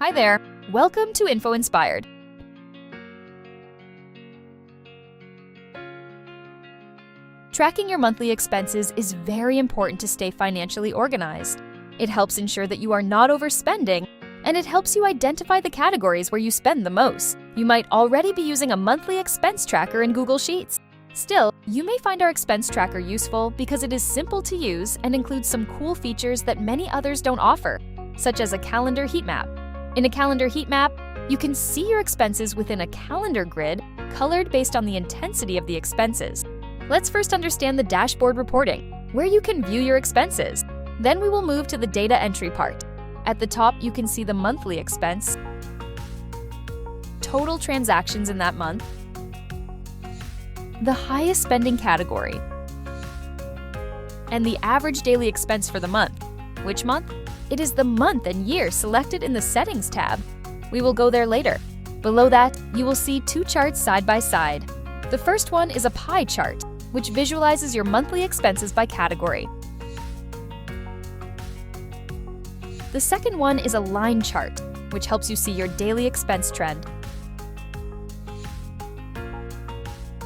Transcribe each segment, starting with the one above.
Hi there, welcome to Info Inspired. Tracking your monthly expenses is very important to stay financially organized. It helps ensure that you are not overspending, and it helps you identify the categories where you spend the most. You might already be using a monthly expense tracker in Google Sheets. Still, you may find our expense tracker useful because it is simple to use and includes some cool features that many others don't offer, such as a calendar heat map. In a calendar heat map, you can see your expenses within a calendar grid colored based on the intensity of the expenses. Let's first understand the dashboard reporting, where you can view your expenses. Then we will move to the data entry part. At the top, you can see the monthly expense, total transactions in that month, the highest spending category, and the average daily expense for the month. Which month? It is the month and year selected in the Settings tab. We will go there later. Below that, you will see two charts side by side. The first one is a pie chart, which visualizes your monthly expenses by category. The second one is a line chart, which helps you see your daily expense trend.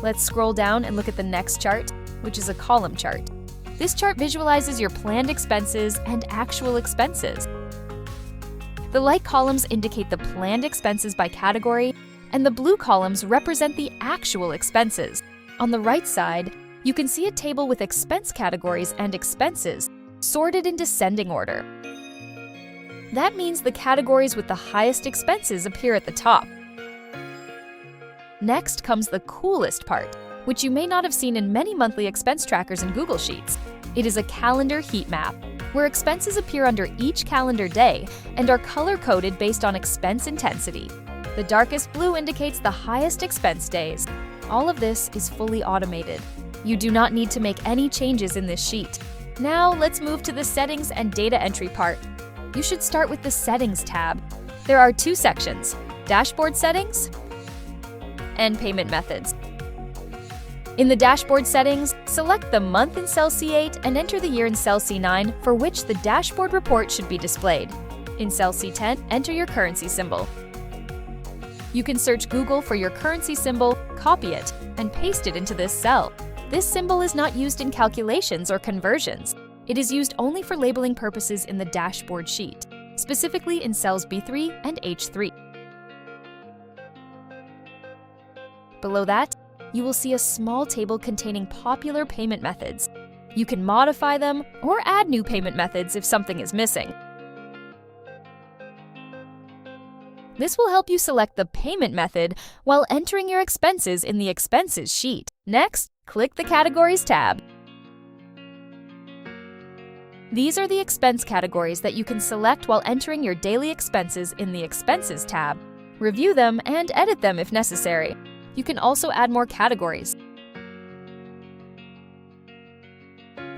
Let's scroll down and look at the next chart, which is a column chart. This chart visualizes your planned expenses and actual expenses. The light columns indicate the planned expenses by category, and the blue columns represent the actual expenses. On the right side, you can see a table with expense categories and expenses sorted in descending order. That means the categories with the highest expenses appear at the top. Next comes the coolest part, which you may not have seen in many monthly expense trackers in Google Sheets. It is a calendar heat map, where expenses appear under each calendar day and are color-coded based on expense intensity. The darkest blue indicates the highest expense days. All of this is fully automated. You do not need to make any changes in this sheet. Now let's move to the settings and data entry part. You should start with the Settings tab. There are two sections: Dashboard Settings and Payment Methods. In the dashboard settings, select the month in cell C8 and enter the year in cell C9 for which the dashboard report should be displayed. In cell C10, enter your currency symbol. You can search Google for your currency symbol, copy it, and paste it into this cell. This symbol is not used in calculations or conversions. It is used only for labeling purposes in the dashboard sheet, specifically in cells B3 and H3. Below that, you will see a small table containing popular payment methods. You can modify them or add new payment methods if something is missing. This will help you select the payment method while entering your expenses in the Expenses sheet. Next, click the Categories tab. These are the expense categories that you can select while entering your daily expenses in the Expenses tab. Review them and edit them if necessary. You can also add more categories.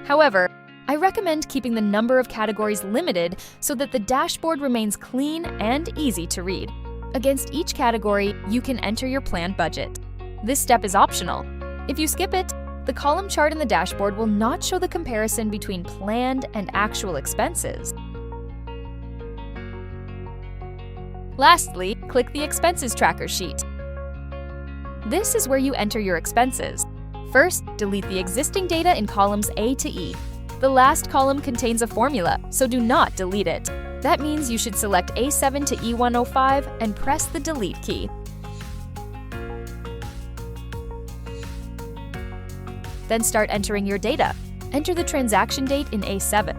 However, I recommend keeping the number of categories limited so that the dashboard remains clean and easy to read. Against each category, you can enter your planned budget. This step is optional. If you skip it, the column chart in the dashboard will not show the comparison between planned and actual expenses. Lastly, click the Expenses Tracker sheet. This is where you enter your expenses. First, delete the existing data in columns A to E. The last column contains a formula, so do not delete it. That means you should select A7 to E105 and press the Delete key. Then start entering your data. Enter the transaction date in A7.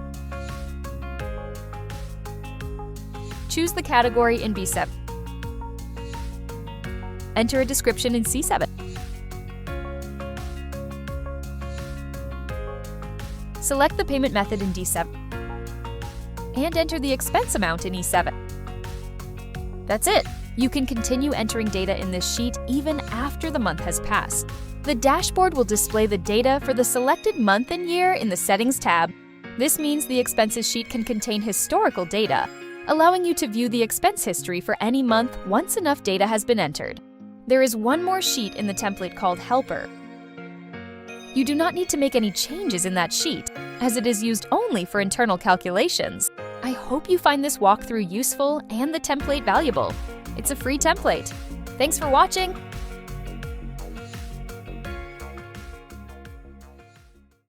Choose the category in B7. Enter a description in C7. Select the payment method in D7. And enter the expense amount in E7. That's it! You can continue entering data in this sheet even after the month has passed. The dashboard will display the data for the selected month and year in the Settings tab. This means the expenses sheet can contain historical data, allowing you to view the expense history for any month once enough data has been entered. There is one more sheet in the template called Helper. You do not need to make any changes in that sheet, as it is used only for internal calculations. I hope you find this walkthrough useful and the template valuable. It's a free template. Thanks for watching!